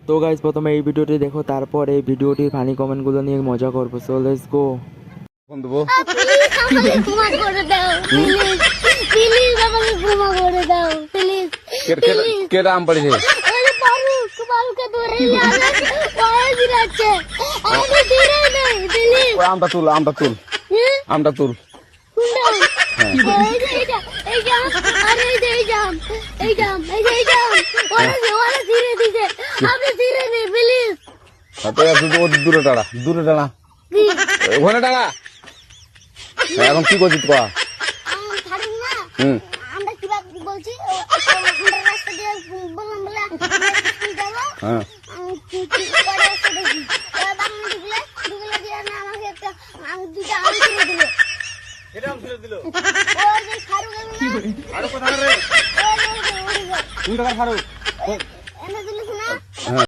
তো গাইস প্রথমে এই ভিডিওটি দেখো, তারপর এই ভিডিওটির ফানি কমেন্টগুলো নিয়ে মজা করবো। So let's go. ফোন দেবো। আমাকে ক্ষমা করে দাও প্লিজ, প্লিজ আমাকে ক্ষমা করে দাও প্লিজ। কেটা আম পড়েছে? আরে বারুকে ধরে ওই যাচ্ছে, আমি ধরে নেই প্লিজ। ওই আমটা তুল, আমটা তুল, আমটা তুল। এই জাম, আরে এই জাম, এই জাম, এই জাম, ওরা ধীরে দিছে, আপনি ধীরে নেই প্লিজ। দূরে টাড়া, দূরে টাড়া, ওখানে টাড়া। এখন কি করছিস কয়া? ছাড়ুন না, হুম, আমরা কিভাবে বলছি, আমরা রাস্তা দিয়ে বললাম বলে স্কুল যাবো, হ্যাঁ, পরে রাস্তা দেখি বাংলা ঢুকলে দিয়ে না আমাকে একটা দুটা আম ছেড়ে দিল। এটা আম ছেড়ে দিল? ওই যে ফারুক আরো কোথায় রে? ওই তুই টাকা ফারুক